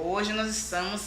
Hoje nós estamos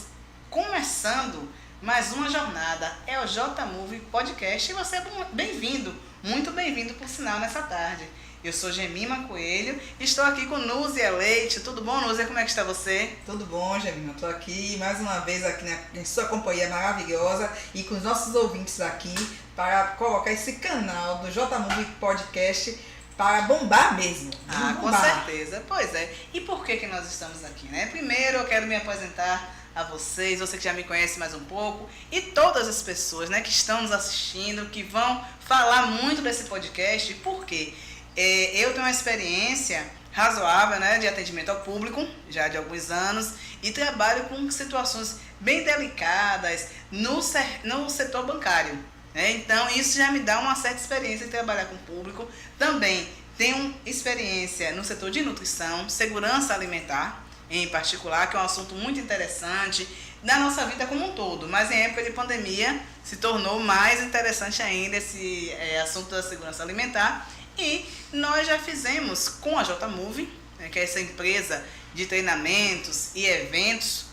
começando mais uma jornada. É o JMove Podcast e você é bem-vindo, muito bem-vindo por sinal nessa tarde. Eu sou Gemima Coelho e estou aqui com Núzia Leite. Tudo bom, Núzia? Como é que está você? Tudo bom, Gemima. Estou aqui mais uma vez aqui em sua companhia maravilhosa e com os nossos ouvintes aqui para colocar esse canal do JMove Podcast para bombar mesmo. Com certeza. Pois é. E por que nós estamos aqui, né? Primeiro eu quero me apresentar a vocês, você que já me conhece mais um pouco, e todas as pessoas, né, que estão nos assistindo, que vão falar muito desse podcast. Por quê? Eu tenho uma experiência razoável, né, de atendimento ao público, já de alguns anos, e trabalho com situações bem delicadas no setor bancário. Então, isso já me dá uma certa experiência de trabalhar com o público. Também tenho experiência no setor de nutrição, segurança alimentar, em particular, que é um assunto muito interessante da nossa vida como um todo. Mas em época de pandemia se tornou mais interessante ainda esse assunto da segurança alimentar. E nós já fizemos com a JMove, que é essa empresa de treinamentos e eventos,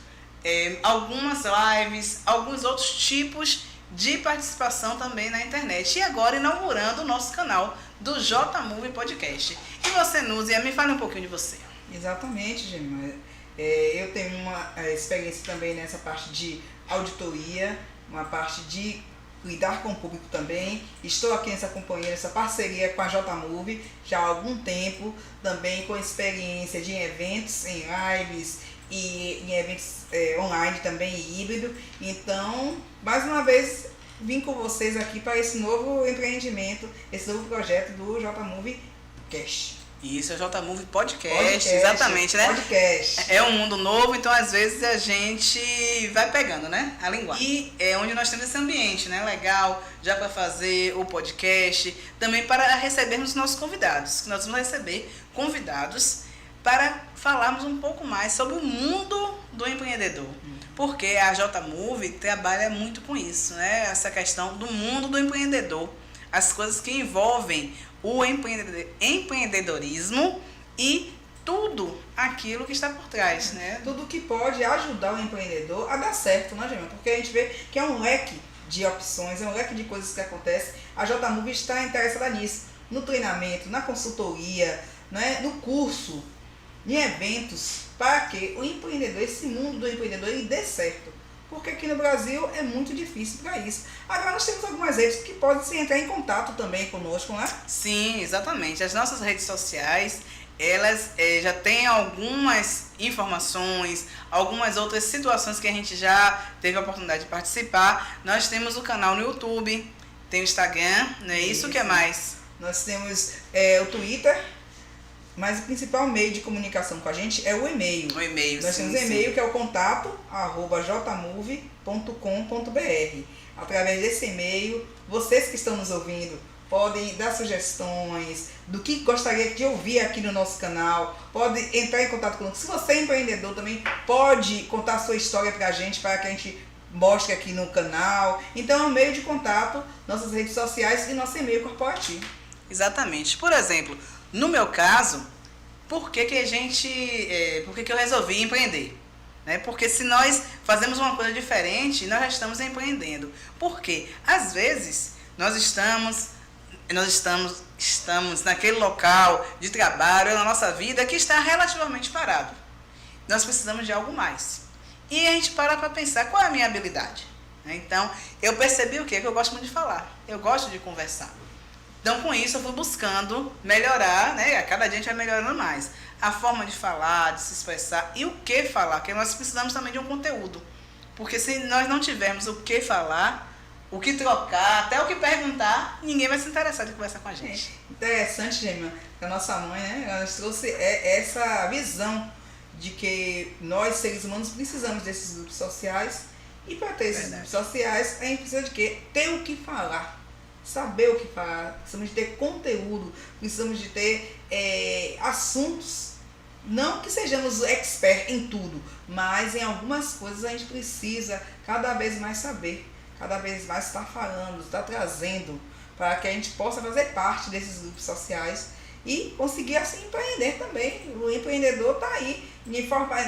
algumas lives, alguns outros tipos de participação também na internet. E agora inaugurando o nosso canal do JMove Podcast. E você, Núzia, me fale um pouquinho de você. Exatamente, Gemima. Eu tenho uma experiência também nessa parte de auditoria, uma parte de lidar com o público também. Estou aqui nessa companhia, nessa parceria com a JMove já há algum tempo, também com experiência de eventos, em lives e em eventos online também, híbrido. Então, mais uma vez, vim com vocês aqui para esse novo empreendimento, esse novo projeto do JMove Cash. Isso, é o JMove Podcast, exatamente, né? Podcast. É um mundo novo, então às vezes a gente vai pegando, né, a linguagem. E é onde nós temos esse ambiente, né, legal, já para fazer o podcast, também para recebermos nossos convidados. Nós vamos receber convidados para falarmos um pouco mais sobre o mundo do empreendedor. Porque a JMove trabalha muito com isso, né? Essa questão do mundo do empreendedor. As coisas que envolvem o empreendedorismo e tudo aquilo que está por trás, né? Tudo que pode ajudar o empreendedor a dar certo, né, Gemma? Porque a gente vê que é um leque de opções, é um leque de coisas que acontecem. A JMove está interessada nisso, no treinamento, na consultoria, né, no curso, em eventos, para que o empreendedor, esse mundo do empreendedor, ele dê certo. Porque aqui no Brasil é muito difícil para isso. Agora nós temos algumas redes que podem entrar em contato também conosco, né? Sim, exatamente. As nossas redes sociais, elas já têm algumas informações, algumas outras situações que a gente já teve a oportunidade de participar. Nós temos o canal no YouTube, tem o Instagram, não é isso? O que é mais? Nós temos o Twitter. Mas o principal meio de comunicação com a gente é o e-mail. O e-mail, Nós temos e-mail que é o contato@jmove.com.br. Através desse e-mail, vocês que estão nos ouvindo podem dar sugestões do que gostaria de ouvir aqui no nosso canal. Pode entrar em contato conosco. Se você é empreendedor também, pode contar a sua história para a gente que a gente mostre aqui no canal. Então é um meio de contato, nossas redes sociais e nosso e-mail corporativo. Exatamente. Por exemplo, no meu caso, por que eu resolvi empreender? Porque se nós fazemos uma coisa diferente, nós já estamos empreendendo. Porque, às vezes, nós estamos naquele local de trabalho, na nossa vida, que está relativamente parado. Nós precisamos de algo mais. E a gente para pensar, qual é a minha habilidade? Então, eu percebi o quê? Que eu gosto muito de falar. Eu gosto de conversar. Então, com isso, eu fui buscando melhorar, né? A cada dia a gente vai melhorando mais. A forma de falar, de se expressar e o que falar, porque nós precisamos também de um conteúdo. Porque se nós não tivermos o que falar, o que trocar, até o que perguntar, ninguém vai se interessar em conversar com a gente. Interessante, Gemma, que a nossa mãe, né? Ela nos trouxe essa visão de que nós, seres humanos, precisamos desses grupos sociais. E para ter esses grupos sociais, a gente precisa de quê? Ter o que falar. Saber o que falar, precisamos de ter conteúdo, precisamos de ter assuntos, não que sejamos expert em tudo, mas em algumas coisas a gente precisa cada vez mais saber, cada vez mais estar falando, estar trazendo, para que a gente possa fazer parte desses grupos sociais e conseguir assim empreender também. O empreendedor está aí,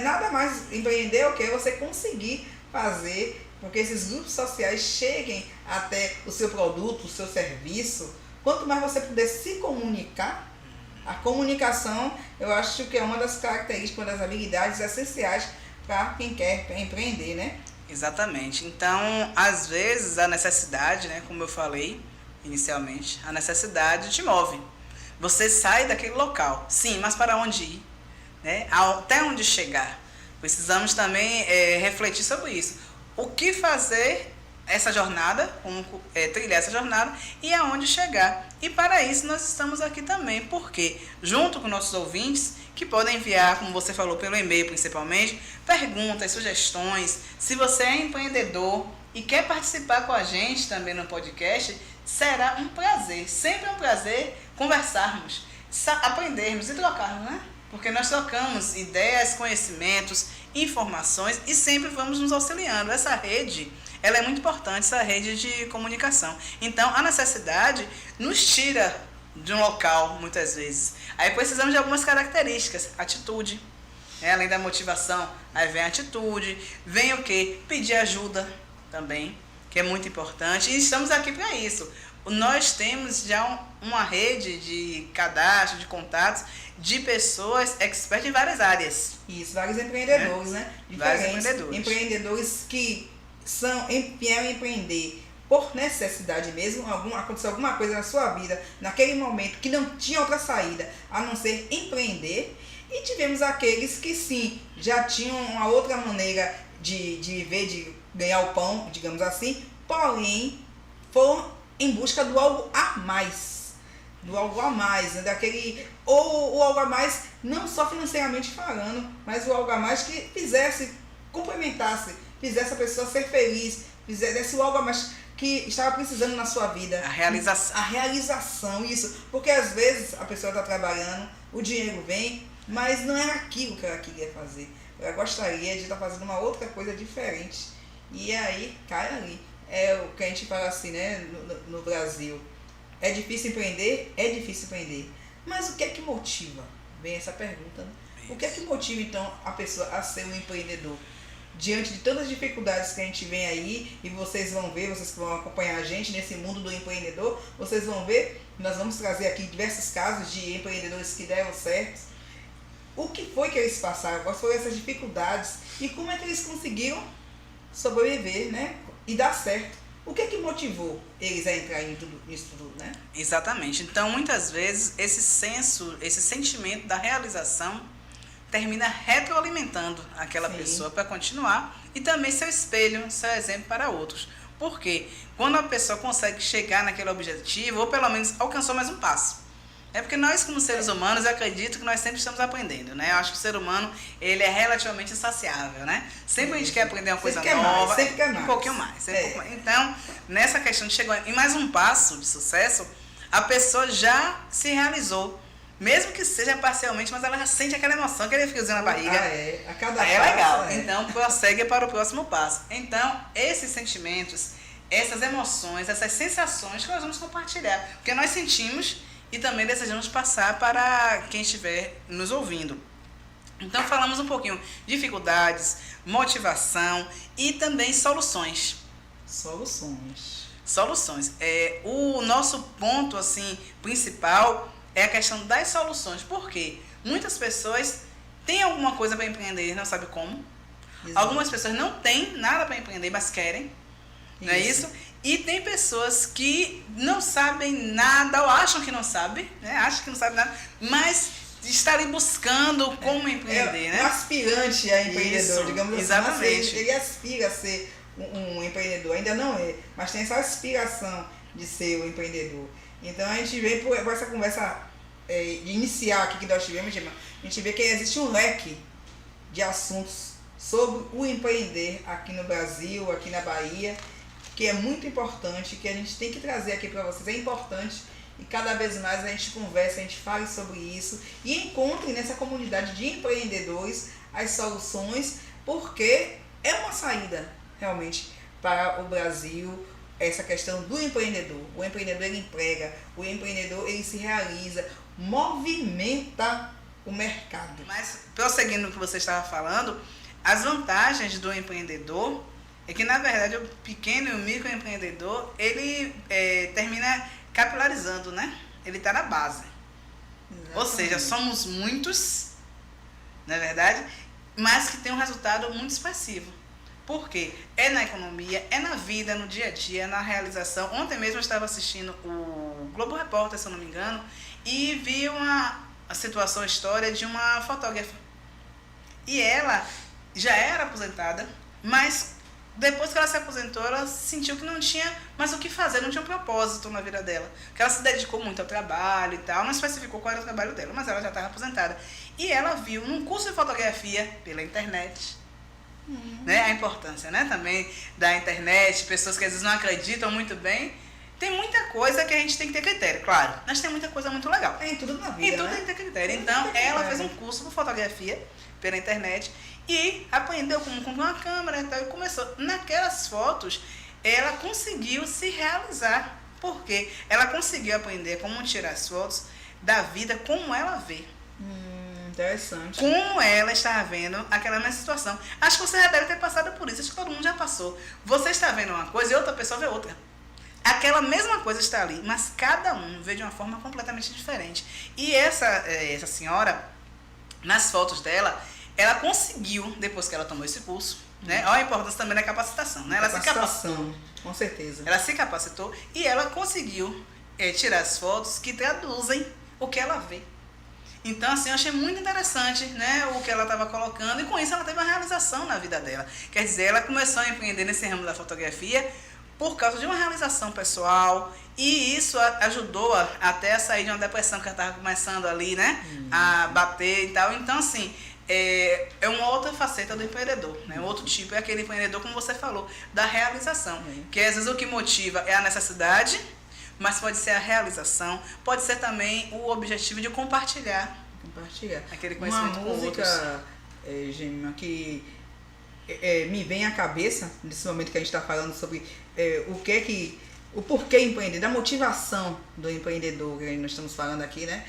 nada mais empreender o que você conseguir fazer, porque esses grupos sociais cheguem até o seu produto, o seu serviço. Quanto mais você puder se comunicar, a comunicação eu acho que é uma das características, uma das habilidades essenciais para quem quer empreender, né? Exatamente. Então, às vezes, a necessidade, né, como eu falei inicialmente, a necessidade te move. Você sai daquele local, sim, mas para onde ir? Né? Até onde chegar? Precisamos também refletir sobre isso. O que fazer essa jornada, como trilhar essa jornada e aonde chegar. E para isso nós estamos aqui também, porque junto com nossos ouvintes, que podem enviar, como você falou, pelo e-mail principalmente, perguntas, sugestões. Se você é empreendedor e quer participar com a gente também no podcast, será um prazer, sempre um prazer conversarmos, aprendermos e trocarmos, né? Porque nós trocamos ideias, conhecimentos, informações e sempre vamos nos auxiliando. Essa rede, ela é muito importante, essa rede de comunicação. Então, a necessidade nos tira de um local, muitas vezes. Aí precisamos de algumas características. Atitude, né? Além da motivação, aí vem a atitude. Vem o quê? Pedir ajuda também, que é muito importante. E estamos aqui para isso. Nós temos já uma rede de cadastro, de contatos, de pessoas expertas em várias áreas. Isso, vários empreendedores, né? Vários empreendedores. Empreendedores que vieram empreender por necessidade mesmo, aconteceu alguma coisa na sua vida, naquele momento, que não tinha outra saída a não ser empreender. E tivemos aqueles que sim, já tinham uma outra maneira de viver, de ganhar o pão, digamos assim, porém foram em busca do algo a mais. Do algo a mais, né? Ou o algo a mais, não só financeiramente falando, mas o algo a mais que complementasse, fizesse a pessoa ser feliz, fizesse o algo a mais que estava precisando na sua vida. A realização. A realização, isso. Porque às vezes a pessoa está trabalhando, o dinheiro vem, mas não é aquilo que ela queria fazer. Ela gostaria de estar fazendo uma outra coisa diferente. E aí cai ali. É o que a gente fala assim, né, no Brasil. É difícil empreender? É difícil empreender. Mas o que é que motiva? Vem essa pergunta, né? O que é que motiva, então, a pessoa a ser um empreendedor? Diante de todas as dificuldades que a gente vem aí, e vocês vão ver, vocês que vão acompanhar a gente nesse mundo do empreendedor, vocês vão ver, nós vamos trazer aqui diversos casos de empreendedores que deram certo. O que foi que eles passaram? Quais foram essas dificuldades? E como é que eles conseguiram sobreviver, né? E dar certo. O que é que motivou eles a entrar nisso tudo, né? Exatamente. Então, muitas vezes, esse sentimento da realização termina retroalimentando aquela pessoa para continuar e também seu espelho, seu exemplo para outros. Por quê? Quando a pessoa consegue chegar naquele objetivo, ou pelo menos alcançou mais um passo. É porque nós, como seres humanos, eu acredito que nós sempre estamos aprendendo, né? Eu acho que o ser humano, ele é relativamente insaciável, né? Sempre a gente quer aprender uma coisa nova, sempre quer mais. Um pouquinho mais. Então, nessa questão de chegar em mais um passo de sucesso, a pessoa já se realizou. Mesmo que seja parcialmente, mas ela já sente aquela emoção, aquele friozinho na barriga. A cada é legal. Então, prossegue para o próximo passo. Então, esses sentimentos, essas emoções, essas sensações que nós vamos compartilhar. Porque nós sentimos e também desejamos passar para quem estiver nos ouvindo. Então, falamos um pouquinho de dificuldades, motivação e também soluções. Soluções. O nosso ponto assim, principal é a questão das soluções. Por quê? Muitas pessoas têm alguma coisa para empreender, não sabem como. Exato. Algumas pessoas não têm nada para empreender, mas querem. Não é isso? E tem pessoas que não sabem nada, ou acham que não sabem, né? Acham que não sabem nada, mas estarem buscando como empreender, né? Um aspirante a empreendedor, isso, digamos assim. exatamente. Ele aspira a ser um empreendedor, ainda não é, mas tem essa aspiração de ser um empreendedor. Então a gente vem por essa conversa inicial aqui que nós tivemos, a gente vê que existe um leque de assuntos sobre o empreender aqui no Brasil, aqui na Bahia, que é muito importante, que a gente tem que trazer aqui para vocês. É importante e cada vez mais a gente converse, a gente fale sobre isso e encontre nessa comunidade de empreendedores as soluções, porque é uma saída realmente para o Brasil, essa questão do empreendedor. O empreendedor ele emprega, o empreendedor ele se realiza, movimenta o mercado. Mas, prosseguindo o que você estava falando, as vantagens do empreendedor é que, na verdade, o pequeno e o microempreendedor, ele termina capilarizando, né? Ele está na base. Exatamente. Ou seja, somos muitos, não é verdade? Mas que tem um resultado muito expressivo. Por quê? É na economia, é na vida, no dia a dia, na realização. Ontem mesmo eu estava assistindo o Globo Repórter, se eu não me engano, e vi a situação, a história de uma fotógrafa. E ela já era aposentada, mas depois que ela se aposentou, ela sentiu que não tinha mais o que fazer, não tinha um propósito na vida dela. Porque ela se dedicou muito ao trabalho e tal, não especificou qual era o trabalho dela, mas ela já estava aposentada. E ela viu num curso de fotografia pela internet, né, a importância, né, também da internet, pessoas que às vezes não acreditam muito bem. Tem muita coisa que a gente tem que ter critério, claro, mas tem muita coisa muito legal. Em tudo na vida, em tudo, né? Tem que ter critério. Então, ela fez um curso de fotografia pela internet e aprendeu como comprar uma câmera e tal, e começou. Naquelas fotos, ela conseguiu se realizar, porque ela conseguiu aprender como tirar as fotos da vida como ela vê. Interessante. Como ela está vendo aquela mesma situação. Acho que você já deve ter passado por isso, acho que todo mundo já passou. Você está vendo uma coisa e outra pessoa vê outra. Aquela mesma coisa está ali, mas cada um vê de uma forma completamente diferente. E essa senhora, nas fotos dela, ela conseguiu, depois que ela tomou esse curso, né? Olha a importância também da capacitação, né? Ela se capacitou. Com certeza. Ela se capacitou e ela conseguiu tirar as fotos que traduzem o que ela vê. Então, assim, eu achei muito interessante, né, o que ela estava colocando, e com isso ela teve uma realização na vida dela. Quer dizer, ela começou a empreender nesse ramo da fotografia por causa de uma realização pessoal, e isso ajudou até a sair de uma depressão que ela estava começando ali, né, a bater e tal. Então, assim, é uma outra faceta do empreendedor, né? Outro tipo é aquele empreendedor, como você falou, da realização, que às vezes o que motiva é a necessidade, mas pode ser a realização, pode ser também o objetivo de compartilhar aquele conhecimento com outros. Uma música, Gêmea, que me vem à cabeça, nesse momento que a gente está falando sobre o porquê empreender, da motivação do empreendedor, que nós estamos falando aqui, né?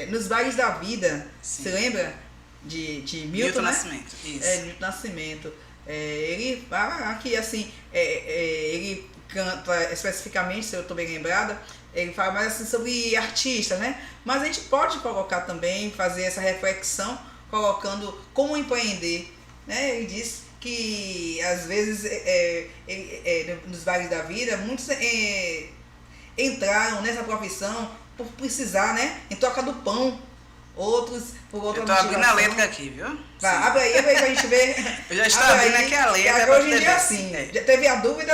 Nos Vales da Vida, sim. Você lembra de Milton, né? Nascimento, isso. Milton Nascimento. Ele fala aqui, assim, ele canta especificamente, se eu estou bem lembrada, ele fala mais assim sobre artistas, né? Mas a gente pode colocar também, fazer essa reflexão, colocando como empreender, né? Ele diz que às vezes nos Vales da Vida, muitos entraram nessa profissão por precisar, né? Em troca do pão. Outros por outra motivação. Eu tô abrindo a letra aqui, viu? Vai, abre aí pra gente ver. Eu já estou abrindo aqui a letra. E hoje em dia, assim, já teve a dúvida,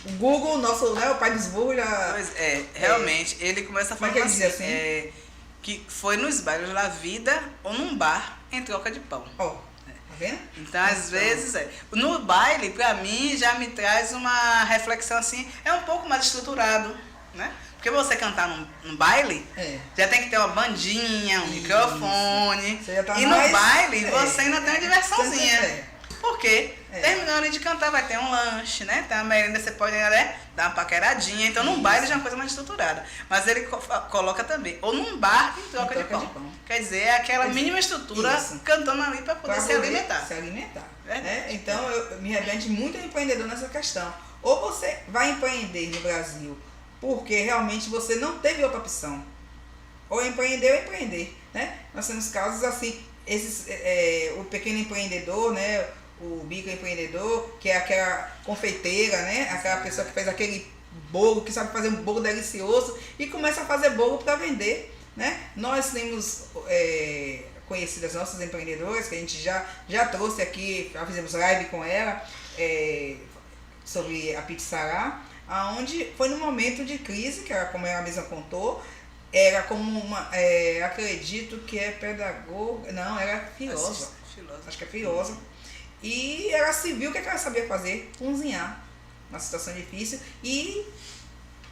o Google, nosso, né, o pai dos burros, já... Pois realmente, ele começa a falar que assim, que foi nos bares da vida ou num bar em troca de pão. Ó, tá vendo? Então, às vezes, no baile, pra mim, já me traz uma reflexão assim, é um pouco mais estruturado, né? Porque você cantar num baile, já tem que ter uma bandinha, um microfone. Tá e no baile, você ainda tem uma diversãozinha. Porque terminando ali de cantar, vai ter um lanche, né? Tem uma merenda, você pode dar uma paqueradinha. Então, num baile já é uma coisa mais estruturada. Mas ele coloca também. Ou num bar em troca de pão. Quer dizer, é aquela mínima estrutura cantando ali para poder se alimentar. Se alimentar. Então, eu me remete muito ao empreendedor nessa questão. Ou você vai empreender no Brasil porque realmente você não teve outra opção. Ou empreender ou empreender, né? Nós temos casos assim, o pequeno empreendedor, né? O microempreendedor, que é aquela confeiteira, né? Aquela pessoa que faz aquele bolo, que sabe fazer um bolo delicioso e começa a fazer bolo para vender, né? Nós temos conhecidas nossas empreendedoras, que a gente já trouxe aqui, já fizemos live com ela, sobre a Pizzará, aonde foi num momento de crise, que ela, como ela mesma contou, era como uma, acredito que é pedagoga, não, era filósofa, acho que é filósofa, e ela se viu que ela sabia fazer, cozinhar, uma situação difícil, e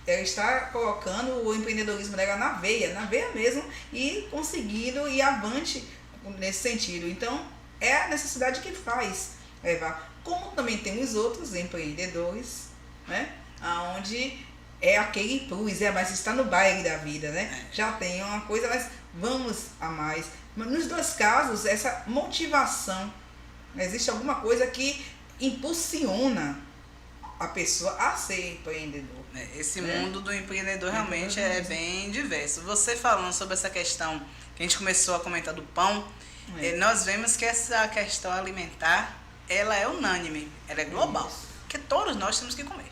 ela está colocando o empreendedorismo dela na veia mesmo, e conseguindo ir avante nesse sentido. Então, é a necessidade que faz levar. Como também temos outros empreendedores né? Aonde é aquele plus, mas está no baile da vida, né? Já tem uma coisa, mas vamos a mais. Mas nos dois casos, essa motivação, existe alguma coisa que impulsiona a pessoa a ser empreendedor. Esse mundo do empreendedor realmente é bem diverso. Você falando sobre essa questão que a gente começou a comentar do pão, nós vemos que essa questão alimentar, ela é unânime, ela é global. Porque todos nós temos que comer.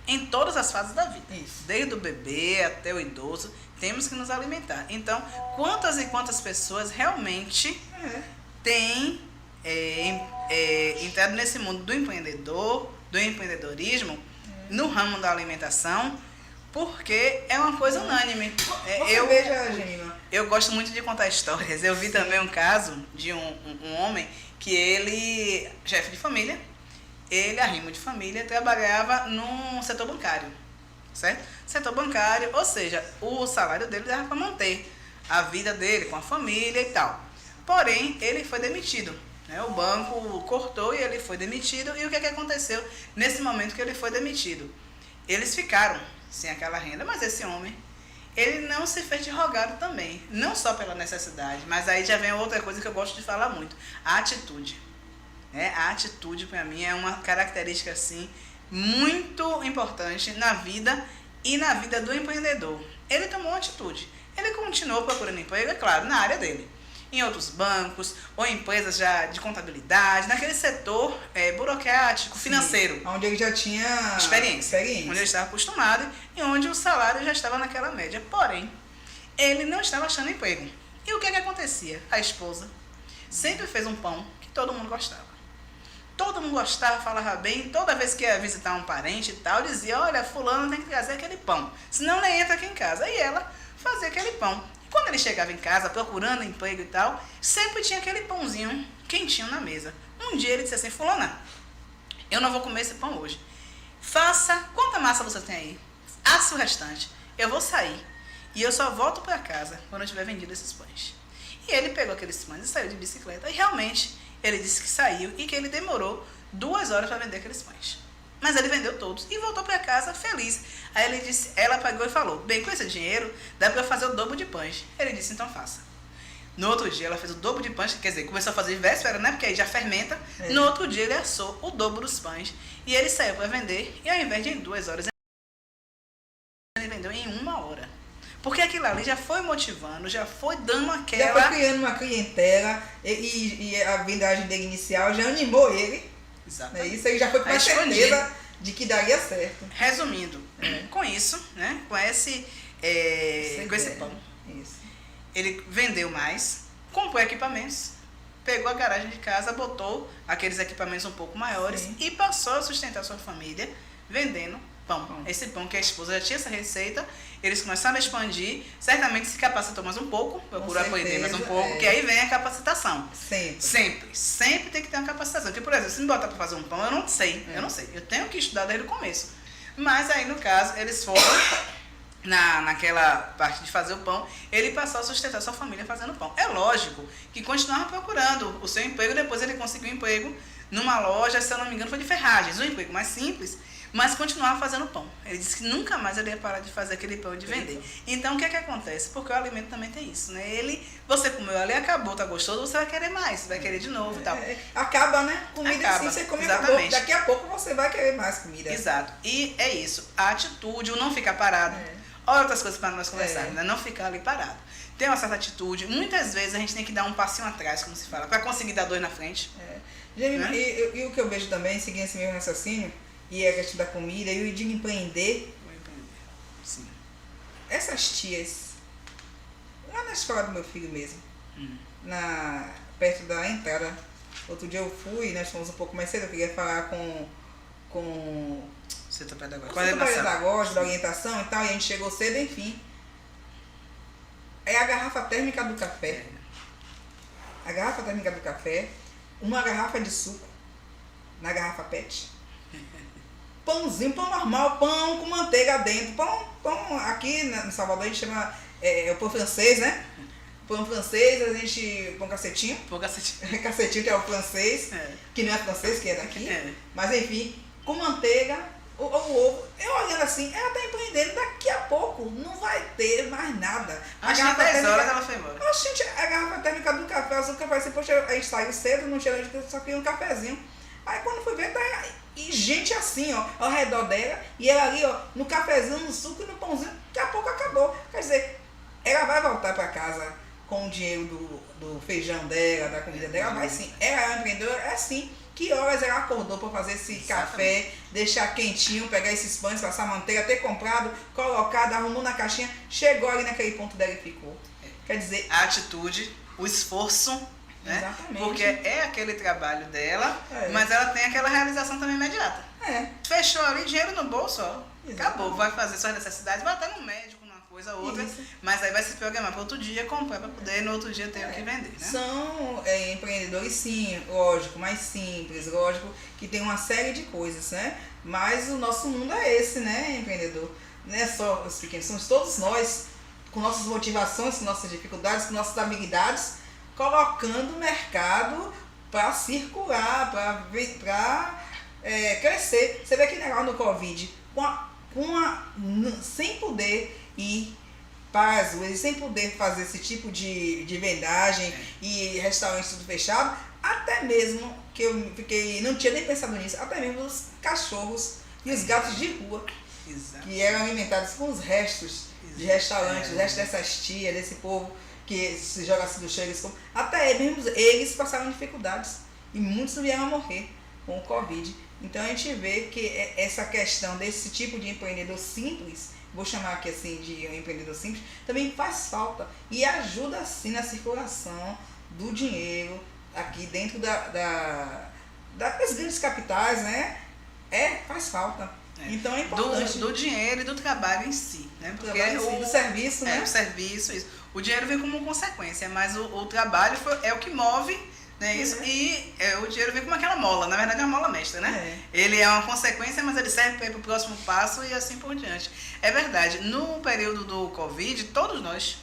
Em todas as fases da vida. Desde o bebê até o idoso, temos que nos alimentar. Então, quantas e quantas pessoas realmente têm entrado nesse mundo do empreendedorismo, no ramo da alimentação, porque é uma coisa unânime. Eu gosto muito de contar histórias. Eu vi também um caso de um homem que ele, chefe de família, ele, arrimo de família, trabalhava num setor bancário, certo? Setor bancário, ou seja, o salário dele dava para manter a vida dele com a família e tal. Porém, ele foi demitido. O banco cortou e ele foi demitido. E o que aconteceu nesse momento que ele foi demitido? Eles ficaram sem aquela renda, mas esse homem, ele não se fez de rogado também. Não só pela necessidade, mas aí já vem outra coisa que eu gosto de falar muito. A atitude. A atitude, para mim, é uma característica assim, muito importante na vida e na vida do empreendedor. Ele tomou uma atitude. Ele continuou procurando emprego, é claro, na área dele. Em outros bancos, ou empresas já de contabilidade, naquele setor burocrático, financeiro. Onde ele já tinha experiência. Onde ele estava acostumado e onde o salário já estava naquela média. Porém, ele não estava achando emprego. E o que acontecia? A esposa sempre fez um pão que todo mundo gostava. Todo mundo gostava, falava bem. Toda vez que ia visitar um parente e tal, dizia, olha, fulano tem que trazer aquele pão, senão nem entra aqui em casa. E ela fazia aquele pão. Quando ele chegava em casa, procurando emprego e tal, sempre tinha aquele pãozinho quentinho na mesa. Um dia ele disse assim, fulana, eu não vou comer esse pão hoje. Faça, quanta massa você tem aí? Assa o restante. Eu vou sair e eu só volto para casa quando eu tiver vendido esses pães. E ele pegou aqueles pães e saiu de bicicleta. E realmente, ele disse que saiu e que ele demorou 2 horas para vender aqueles pães. Mas ele vendeu todos e voltou para casa feliz. Aí ele disse, ela pagou e falou, bem, com esse dinheiro dá para eu fazer o dobro de pães. Ele disse, então faça. No outro dia ela fez o dobro de pães, quer dizer, começou a fazer de véspera, né? Porque aí já fermenta. No outro dia ele assou o dobro dos pães e ele saiu para vender. E ao invés de em 2 horas, ele vendeu em 1 hora. Porque aquilo ali já foi motivando, já foi dando aquela... Já foi criando uma clientela e a vendagem dele inicial já animou ele. Exatamente. Isso aí já foi com a certeza de que daria certo. Resumindo, com isso, né, com esse pão, ele vendeu mais, comprou equipamentos, pegou a garagem de casa, botou aqueles equipamentos um pouco maiores e passou a sustentar sua família vendendo pão. Esse pão que a esposa já tinha essa receita, eles começaram a expandir, certamente se capacitou mais um pouco, procurou aprender mais um pouco, que aí vem a capacitação. Sempre tem que ter uma capacitação. Porque, por exemplo, se me botar para fazer um pão, eu não sei, eu tenho que estudar desde o começo. Mas aí, no caso, eles foram naquela parte de fazer o pão, ele passou a sustentar sua família fazendo pão. É lógico que continuava procurando o seu emprego, depois ele conseguiu um emprego numa loja, se eu não me engano, foi de ferragens, um emprego mais simples, mas continuava fazendo pão. Ele disse que nunca mais ele ia parar de fazer aquele pão e de vender. Então, o que acontece? Porque o alimento também tem isso, né? Você comeu ali, acabou, tá gostoso, você vai querer mais, vai querer de novo e tal. Acaba, né? Comida assim, você come, acabou. Daqui a pouco você vai querer mais comida. Exato. E é isso, a atitude, o não ficar parado. Olha outras coisas para nós conversarmos, né? Não ficar ali parado. Ter uma certa atitude. Muitas vezes a gente tem que dar um passinho atrás, como se fala, para conseguir dar 2 na frente. E o que eu vejo também, seguindo esse mesmo raciocínio, e a questão da comida e o de empreender. Sim. Essas tias, lá na escola do meu filho mesmo, perto da entrada, outro dia eu fui, nós fomos um pouco mais cedo, eu queria falar com setor pedagógico, da orientação e tal, e a gente chegou cedo, enfim. É a garrafa térmica do café. A garrafa térmica do café, uma garrafa de suco na garrafa PET. Pãozinho, pão normal, pão com manteiga dentro. Pão aqui no Salvador a gente chama o pão francês, né? Pão francês, a gente... Pão cacetinho. Cacetinho, que é o francês, que não é francês, que é daqui. Mas enfim, com manteiga, o ovo, eu olhando assim, ela tá empreendendo, daqui a pouco não vai ter mais nada. Acho que 10 horas ela foi embora. Gente, a garrafa térmica do café, o açúcar vai assim, poxa, aí saiu cedo, não tinha só queria um cafezinho. Aí quando foi ver, tá e gente assim, ó, ao redor dela, e ela ali, ó, no cafezinho, no suco e no pãozinho, daqui a pouco acabou. Quer dizer, ela vai voltar para casa com o dinheiro do feijão dela, da comida dela, vai sim. Ela é uma empreendedora, é sim. Que horas ela acordou para fazer esse café, deixar quentinho, pegar esses pães, passar manteiga, ter comprado, colocado, arrumou na caixinha, chegou ali naquele ponto dela e ficou. Quer dizer... A atitude, o esforço, né? Exatamente. Porque é aquele trabalho dela, mas ela tem aquela realização também imediata. Fechou ali, dinheiro no bolso, ó. Acabou, vai fazer suas necessidades, vai até no médico, numa coisa ou outra, mas aí vai se programar para outro dia comprar para poder no outro dia ter o que vender, né? São empreendedores, sim, lógico, mais simples, lógico, que tem uma série de coisas, né? Mas o nosso mundo é esse, né, empreendedor? Não é só os pequenos, somos todos nós, com nossas motivações, com nossas dificuldades, com nossas habilidades, colocando o mercado para circular, para crescer. Você vê que legal no Covid, sem poder ir para as ruas, sem poder fazer esse tipo de vendagem e restaurante tudo fechado, até mesmo que eu fiquei, não tinha nem pensado nisso, até mesmo os cachorros e os gatos de rua, que eram alimentados com os restos de restaurantes, os restos dessas tias, desse povo que se joga assim do chão, até mesmo eles passaram dificuldades e muitos vieram a morrer com o Covid. Então a gente vê que essa questão desse tipo de empreendedor simples, vou chamar aqui assim de um empreendedor simples, também faz falta e ajuda assim na circulação do dinheiro aqui dentro das grandes capitais, né? Faz falta. Então é importante. Do dinheiro e do trabalho em si, né? Porque do serviço, né? O serviço, isso. O dinheiro vem como consequência, mas o trabalho é o que move, né, isso, e o dinheiro vem como aquela mola, na verdade é uma mola mestra, né? Ele é uma consequência, mas ele serve para ir para o próximo passo e assim por diante. É verdade, no período do Covid, todos nós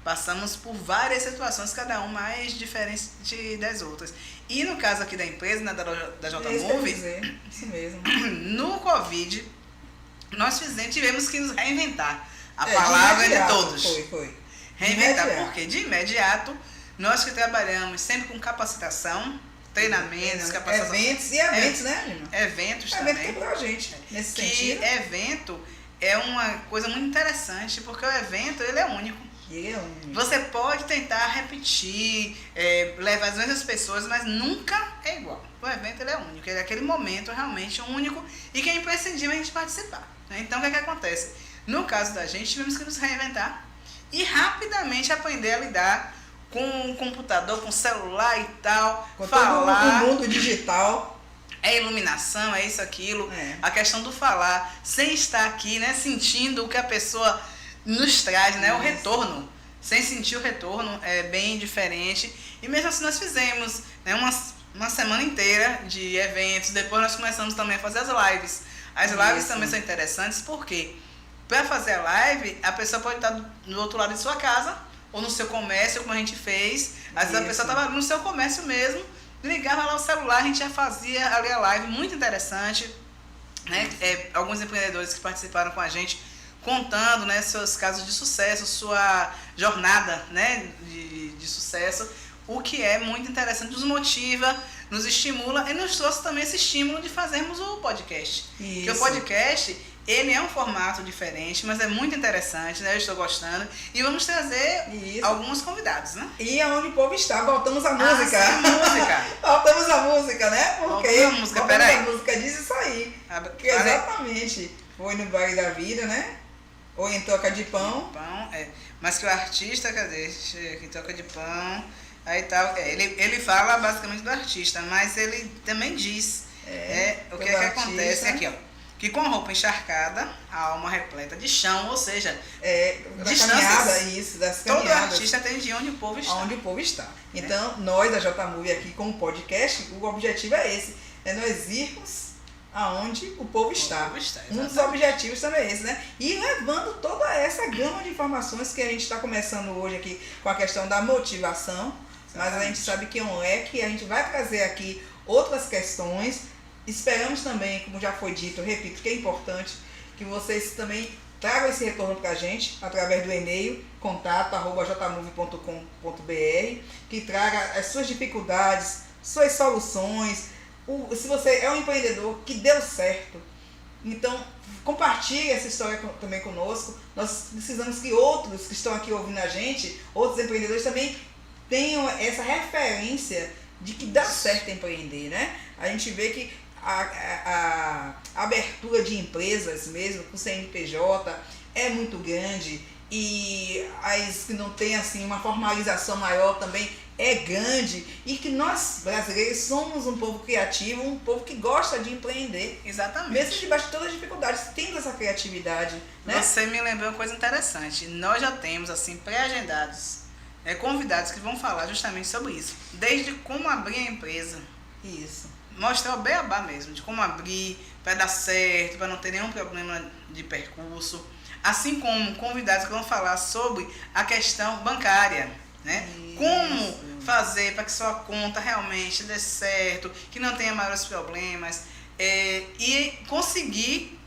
passamos por várias situações, cada uma mais diferente das outras. E no caso aqui da empresa, né, da JMove, isso mesmo. No Covid, nós tivemos que nos reinventar. A palavra de todos. Foi. Reinventar, porque de imediato, nós que trabalhamos sempre com capacitação, treinamentos, capacitação. Eventos, né, Lima? Eventos também. Evento quebrou a gente, nesse sentido. Evento é uma coisa muito interessante, porque o evento, ele é único. Você pode tentar repetir, levar as mesmas pessoas, mas nunca é igual. O evento, ele é único, ele é aquele momento realmente único e que é imprescindível a gente participar, né? Então, o que acontece? No caso da gente, tivemos que nos reinventar e rapidamente aprender a lidar com o computador, com o celular e tal, com falar, todo o mundo digital. Iluminação, isso, aquilo, a questão do falar, sem estar aqui, né, sentindo o que a pessoa nos traz, né, o retorno, sem sentir o retorno, é bem diferente. E mesmo assim nós fizemos, né, uma semana inteira de eventos, depois nós começamos também a fazer as lives. As lives também são interessantes, porque para fazer a live, a pessoa pode estar do outro lado de sua casa, ou no seu comércio, como a gente fez. Às vezes a pessoa estava no seu comércio mesmo, ligava lá o celular, a gente já fazia ali a live, muito interessante, né? Alguns empreendedores que participaram com a gente, contando, né, seus casos de sucesso, sua jornada, né, de sucesso, o que é muito interessante, nos motiva, nos estimula e nos trouxe também esse estímulo de fazermos o podcast. Porque o podcast, ele é um formato diferente, mas é muito interessante, né? Eu estou gostando. E vamos trazer alguns convidados, né? E aonde o povo está, voltamos à música. Música. Voltamos à música, né? Porque a música, peraí. A música diz isso aí. Exatamente. Foi no Baile da Vida, né? Ou em Toca de Pão. Mas que o artista, cadê? Deixa eu ver aqui, Toca de Pão. Aí tal. Ele fala basicamente do artista, mas ele também diz o que acontece aqui, ó. Que com a roupa encharcada, a alma repleta de chão, ou seja, distâncias. Das caminhadas. Todo artista tem de onde o povo está. Onde o povo está. Então, nós da JMove aqui com o podcast, o objetivo é esse. É nós irmos aonde o povo está. Um dos objetivos também é esse, né? E levando toda essa gama de informações que a gente está começando hoje aqui com a questão da motivação. Mas a gente sabe que é um leque, a gente vai trazer aqui outras questões esperamos também, como já foi dito, eu repito que é importante, que vocês também tragam esse retorno para a gente através do e-mail contato@jmove.com.br, que traga as suas dificuldades, suas soluções. Se você é um empreendedor que deu certo, então compartilhe essa história também conosco. Nós precisamos que outros que estão aqui ouvindo a gente, outros empreendedores também tenham essa referência de que dá certo empreender, né? A gente vê que a abertura de empresas mesmo, com CNPJ, é muito grande, e as que não tem assim uma formalização maior também é grande, e que nós brasileiros somos um povo criativo, um povo que gosta de empreender. Exatamente. Mesmo debaixo de todas as dificuldades, tendo essa criatividade, né? Você me lembrou uma coisa interessante. Nós já temos assim pré-agendados convidados que vão falar justamente sobre isso, desde como abrir a empresa. Isso. Mostrar o beabá mesmo, de como abrir, para dar certo, para não ter nenhum problema de percurso. Assim como convidados que vão falar sobre a questão bancária, né? Isso. Como fazer para que sua conta realmente dê certo, que não tenha maiores problemas, e conseguir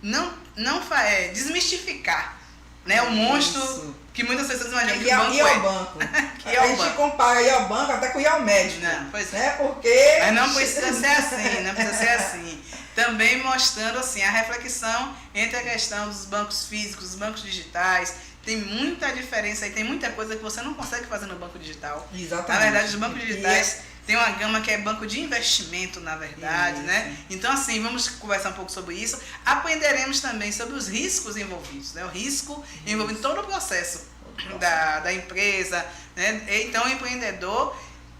desmistificar, né, o monstro que muitas pessoas imaginam que o banco é o banco. A gente compara aí ao banco até com o médico. Não, pois né? Porque... Mas não precisa ser assim, não precisa ser assim. Também mostrando assim, a reflexão entre a questão dos bancos físicos, dos bancos digitais. Tem muita diferença e tem muita coisa que você não consegue fazer no banco digital. Exatamente. Na verdade, os bancos digitais tem uma gama que é banco de investimento, na verdade, né? Então, assim, vamos conversar um pouco sobre isso. Aprenderemos também sobre os riscos envolvidos, né? O risco envolvido em todo o processo da empresa, né? Então, o empreendedor,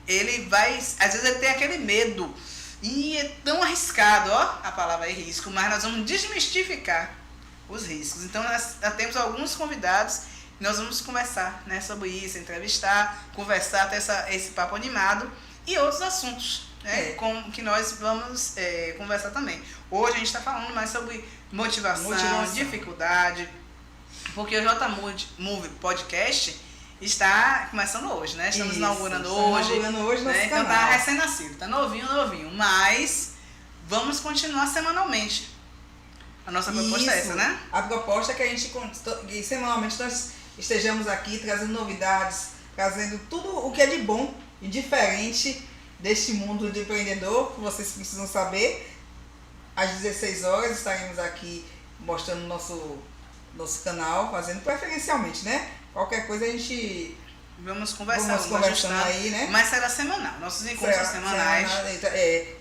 ele vai, às vezes ele tem aquele medo, e é tão arriscado, ó, a palavra é risco, mas nós vamos desmistificar os riscos. Então, nós temos alguns convidados, nós vamos conversar, né, sobre isso, entrevistar, conversar, ter esse papo animado e outros assuntos, né, que nós vamos conversar também. Hoje a gente está falando mais sobre motivação, dificuldade, porque o J-Move Podcast está começando hoje, né? Estamos inaugurando hoje, né? Então tá recém-nascido, tá novinho, mas vamos continuar semanalmente. A nossa proposta é essa, né? A proposta é que semanalmente nós estejamos aqui trazendo novidades, trazendo tudo o que é de bom e diferente deste mundo de empreendedor, que vocês precisam saber. Às 16 horas estaremos aqui mostrando nosso canal, fazendo preferencialmente, né? Qualquer coisa a gente... Vamos conversando aí, né? Mas será semanal, nossos encontros semanais.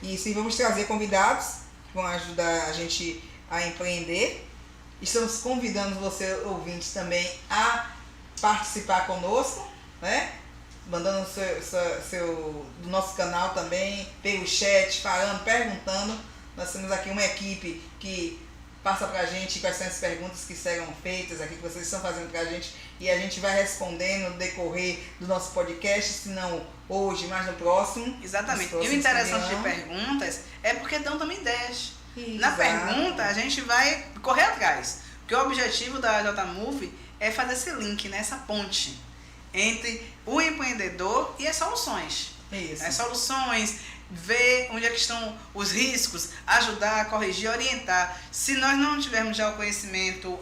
Isso, e vamos trazer convidados que vão ajudar a gente a empreender. Estamos convidando você, ouvinte, também a participar conosco, né? Mandando do nosso canal também, pelo chat, falando, perguntando. Nós temos aqui uma equipe que passa pra gente quais são as perguntas que serão feitas aqui, que vocês estão fazendo pra gente, e a gente vai respondendo no decorrer do nosso podcast, se não hoje, mas no próximo. Exatamente. E o interessante de perguntas é porque dão também ideias. Exato. Na pergunta, a gente vai correr atrás. Porque o objetivo da J-Move é fazer esse link, né, essa ponte entre o empreendedor e as soluções. Isso. As soluções, ver onde é que estão os riscos, ajudar, corrigir, orientar. Se nós não tivermos já o conhecimento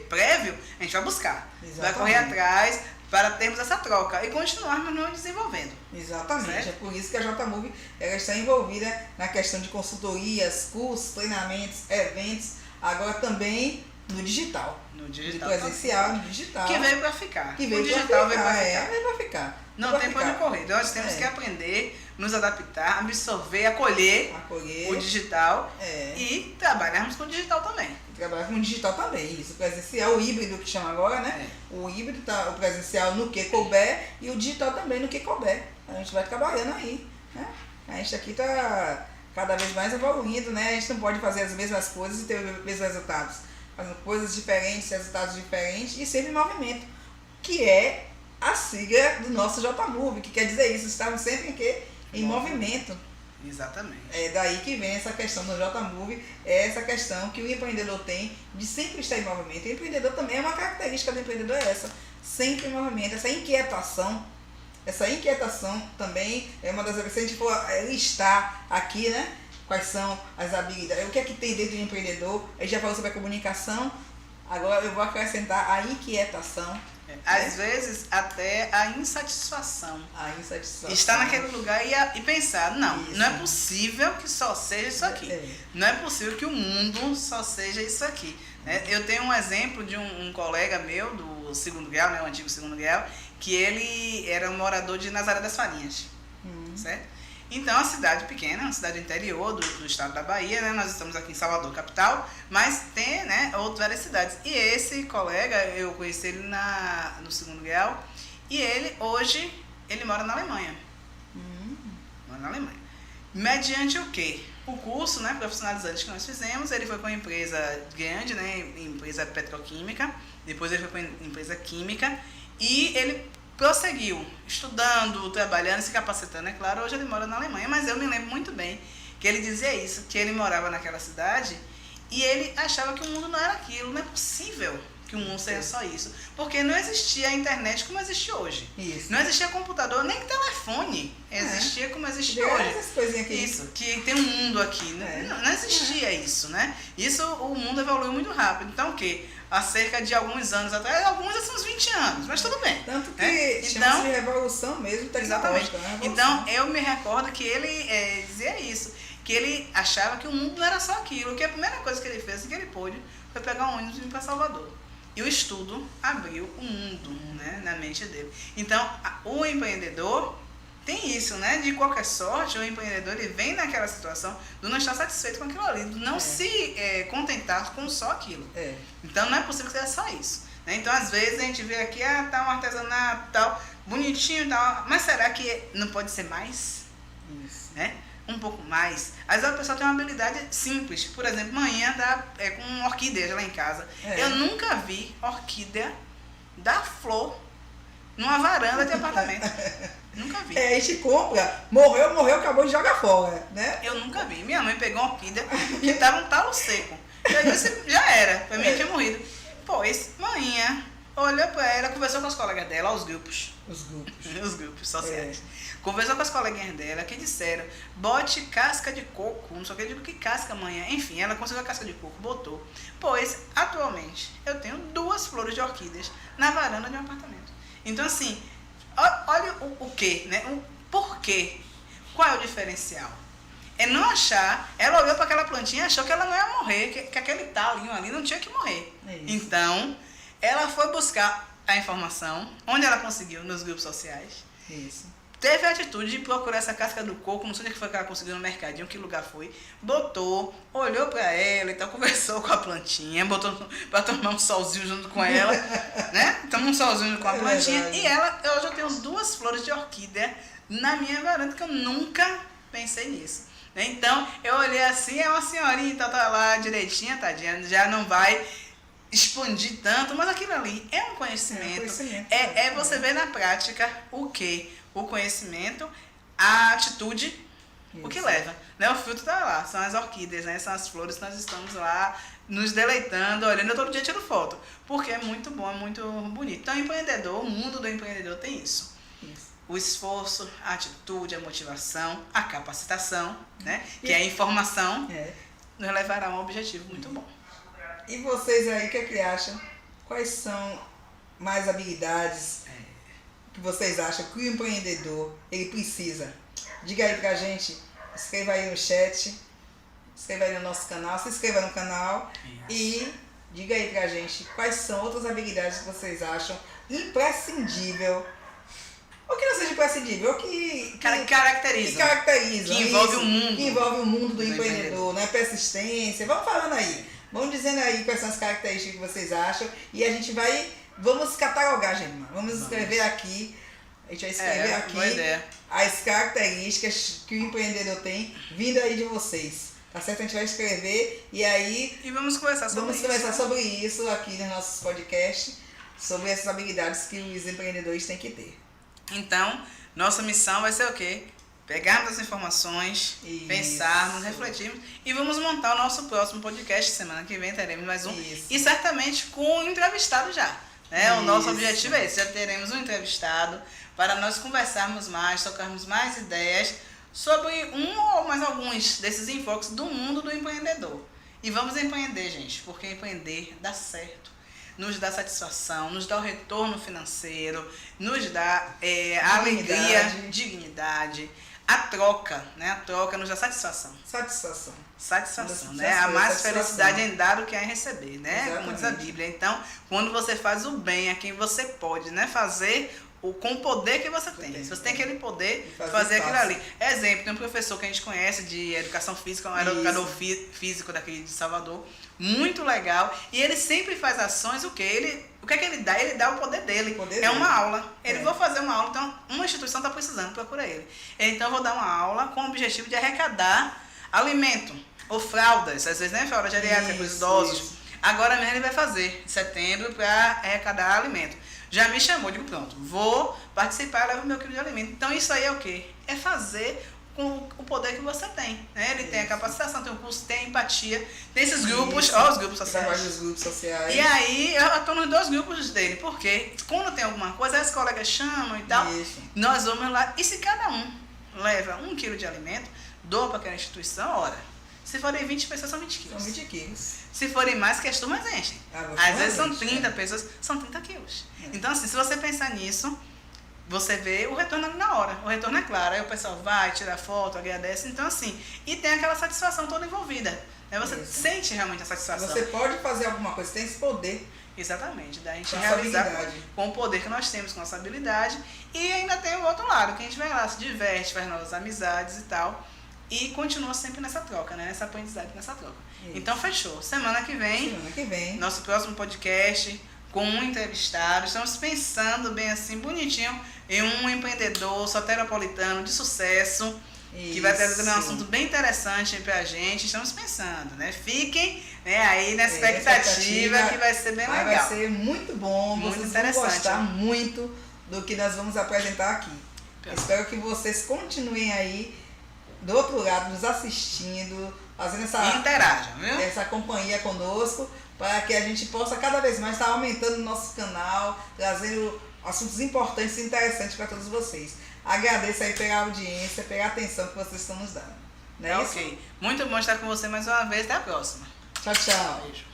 prévio, a gente vai buscar. Exatamente. Vai correr atrás para termos essa troca e continuarmos nos desenvolvendo. Exatamente. Certo? É por isso que a J-Move está envolvida na questão de consultorias, cursos, treinamentos, eventos, agora também no digital. No digital. De presencial, no digital. Que veio para ficar. Que veio o digital veio para ficar. Veio para ficar. Não tem para onde correr. Nós temos que aprender, nos adaptar, absorver, acolher o digital e trabalharmos com o digital também. Trabalhar com o digital também, isso. O presencial, o híbrido que chama agora, né? O híbrido, o presencial no que couber e o digital também no que couber. A gente vai trabalhando aí, né? A gente aqui está cada vez mais evoluindo, né? A gente não pode fazer as mesmas coisas e ter os mesmos resultados. Fazendo coisas diferentes, resultados diferentes e sempre em movimento, que é a sigla do nosso J-Move, que quer dizer isso, estamos sempre em movimento. Exatamente. É daí que vem essa questão do J-Move, é essa questão que o empreendedor tem de sempre estar em movimento. O empreendedor também é uma característica do empreendedor, é essa, sempre em movimento, essa inquietação também é uma das coisas, se a gente for listar aqui, né, quais são as habilidades, o que é que tem dentro do empreendedor. A gente já falou sobre a comunicação, agora eu vou acrescentar a inquietação. Às vezes até a insatisfação. A insatisfação. Estar naquele lugar e pensar, não, Isso. não é possível que só seja isso aqui. Não é possível que o mundo só seja isso aqui. Eu tenho um exemplo de um colega meu do segundo grau, o antigo segundo grau, que ele era um morador de Nazaré das Farinhas. Certo? Então, é uma cidade pequena, uma cidade interior do estado da Bahia, né? Nós estamos aqui em Salvador, capital, mas tem, né, outras várias cidades. E esse colega, eu conheci ele no segundo grau, e ele, hoje, ele mora na Alemanha. Mora na Alemanha. Mediante o quê? O curso, né, profissionalizante que nós fizemos, ele foi com uma empresa grande, né, empresa petroquímica, depois ele foi com uma empresa química, e ele prosseguiu estudando, trabalhando, se capacitando, é claro. Hoje ele mora na Alemanha, mas eu me lembro muito bem que ele dizia isso, que ele morava naquela cidade e ele achava que o mundo não era aquilo. Não é possível que o mundo seja só isso, porque não existia a internet como existe hoje. Isso. Não existia computador, nem telefone existia como existe hoje. Essas coisinhas aqui. Isso, que tem um mundo aqui. Não existia isso, né? Isso, o mundo evoluiu muito rápido. Então, o quê? Há cerca de alguns anos atrás, alguns são uns 20 anos, mas tudo bem. Tanto que chama-se de revolução mesmo tecnológica. Exatamente. Então, eu me recordo que ele dizia isso, que ele achava que o mundo não era só aquilo, que a primeira coisa que ele fez, que ele pôde, foi pegar um ônibus e vir para Salvador. E o estudo abriu o mundo, né, na mente dele. Então, o empreendedor tem isso, né? De qualquer sorte, o empreendedor ele vem naquela situação do não estar satisfeito com aquilo ali, do não se contentar com só aquilo. Então, não é possível que seja só isso. Né? Então, às vezes, a gente vê aqui, tá um artesanato, tal, bonitinho, tal, mas será que não pode ser mais? Isso. Né? Um pouco mais. Às vezes a pessoa tem uma habilidade simples. Por exemplo, manhã dá com orquídeas lá em casa. Eu nunca vi orquídea dar flor numa varanda de apartamento. Nunca vi. A gente compra, morreu, acabou de jogar fora, né? Eu nunca vi. Minha mãe pegou uma orquídea que tava um talo seco. Eu disse, já era. Pra mim tinha morrido. Pois, manhã, olhou pra ela, conversou com os colegas dela, os grupos. Os grupos sociais. Conversou com as coleguinhas dela que disseram, bote casca de coco, não sei o que, eu digo que casca amanhã. Enfim, ela conseguiu a casca de coco, botou. Pois, atualmente, eu tenho 2 flores de orquídeas na varanda de um apartamento. Então, assim, olha o quê, né? O porquê. Qual é o diferencial? É não achar, ela olhou para aquela plantinha e achou que ela não ia morrer, que aquele talinho ali não tinha que morrer. Então, ela foi buscar a informação, onde ela conseguiu, nos grupos sociais. Isso. Teve a atitude de procurar essa casca do coco, não sei onde foi que ela conseguiu no mercadinho, que lugar foi. Botou, olhou pra ela, então conversou com a plantinha, botou pra tomar um solzinho junto com ela, né? Tomou um solzinho junto com a plantinha. E hoje eu tenho 2 flores de orquídea na minha varanda, que eu nunca pensei nisso. Então, eu olhei assim, é uma senhorinha, então tá lá direitinha, tadinha, já não vai expandir tanto, mas aquilo ali é um conhecimento. É você ver na prática o quê? O conhecimento, a atitude, o que leva. Né? O filtro tá lá, são as orquídeas, né? São as flores que nós estamos lá nos deleitando, olhando. Eu todo dia tiro foto, porque é muito bom, é muito bonito. Então, o mundo do empreendedor tem isso. O esforço, a atitude, a motivação, a capacitação, né? Que é a informação, nos levará a um objetivo muito bom. E vocês aí, o que é que acham? Quais são mais habilidades que vocês acham que o empreendedor ele precisa? Diga aí pra gente, escreva aí no chat, escreva aí no nosso canal, se inscreva no canal e diga aí pra gente quais são outras habilidades que vocês acham imprescindível, ou que não seja imprescindível, ou que caracteriza, que envolve o mundo, que envolve o mundo do empreendedor, né? Persistência, vamos falando aí, vamos dizendo aí quais são as características que vocês acham e a gente vamos catalogar, gente. Vamos escrever aqui. A gente vai escrever aqui as características que o empreendedor tem vindo aí de vocês. Tá certo? A gente vai escrever e aí... E vamos conversar sobre isso aqui nos nossos podcasts, sobre essas habilidades que os empreendedores têm que ter. Então, nossa missão vai ser o quê? Pegarmos as informações, pensarmos, refletirmos e vamos montar o nosso próximo podcast. Semana que vem teremos mais um. E certamente com um entrevistado já. Né? O nosso objetivo é esse, já teremos um entrevistado para nós conversarmos mais, tocarmos mais ideias sobre um ou mais alguns desses enfoques do mundo do empreendedor. E vamos empreender, gente, porque empreender dá certo. Nos dá satisfação, nos dá o retorno financeiro, nos dá a alegria, dignidade, a troca, né? A troca nos dá satisfação. Satisfação, né? A mais felicidade em dar do que em receber, né? Exatamente. Como diz a Bíblia. Então, quando você faz o bem a quem você pode, né? Fazer com o poder que você tem. Se você tem aquele poder, fazer aquilo ali. Exemplo, tem um professor que a gente conhece de educação física, um educador físico daqui de Salvador, muito legal, e ele sempre faz ações, o que é que ele dá? Ele dá o poder dele. Uma aula. Ele vou fazer uma aula, então uma instituição está precisando, procura ele. Então eu vou dar uma aula com o objetivo de arrecadar alimento, ou fraldas, às vezes, né, fralda geriátrica para os idosos. Agora mesmo ele vai fazer, em setembro, para arrecadar alimento. Já me chamou, digo, pronto, vou participar, levo meu quilo de alimento. Então isso aí é o quê? É fazer com o poder que você tem, né? Ele tem a capacitação, tem o curso, tem a empatia, tem esses grupos, os grupos sociais. Os grupos sociais. E aí eu estou nos 2 grupos dele, porque quando tem alguma coisa, as colegas chamam e tal, nós vamos lá, e se cada um leva 1 quilo de alimento, doa para aquela instituição, ora. Se forem 20 pessoas, são 20 quilos. São 20 quilos. Se forem mais, que as turmas enchem. Às vezes são 30 pessoas, são 30 quilos. Então, assim, se você pensar nisso, você vê o retorno ali na hora. O retorno é claro. Aí o pessoal vai, tira foto, agradece. Então, assim, e tem aquela satisfação toda envolvida. Né? Você sente realmente a satisfação. Você pode fazer alguma coisa, tem esse poder. Exatamente, da gente realizar com o poder que nós temos, com nossa habilidade. E ainda tem o outro lado, que a gente vai lá, se diverte, faz novas amizades e tal. E continua sempre nessa troca, né? Nessa aprendizagem, nessa troca. Isso. Então, fechou. Semana que vem, nosso próximo podcast com um entrevistado. Estamos pensando bem assim, bonitinho, em um empreendedor soteropolitano de sucesso, que vai trazer também um assunto bem interessante pra gente. Estamos pensando, né? Fiquem, né, aí na expectativa que vai ser bem legal. Vai ser muito bom, muito vocês interessante. Vão gostar muito do que nós vamos apresentar aqui. Espero que vocês continuem aí do outro lado, nos assistindo, fazendo interajam, viu? Essa companhia conosco, para que a gente possa cada vez mais estar aumentando o nosso canal, trazendo assuntos importantes e interessantes para todos vocês. Agradeço aí pela audiência, pela atenção que vocês estão nos dando. Não é isso? Ok. Muito bom estar com você mais uma vez. Até a próxima. Tchau, tchau. Beijo.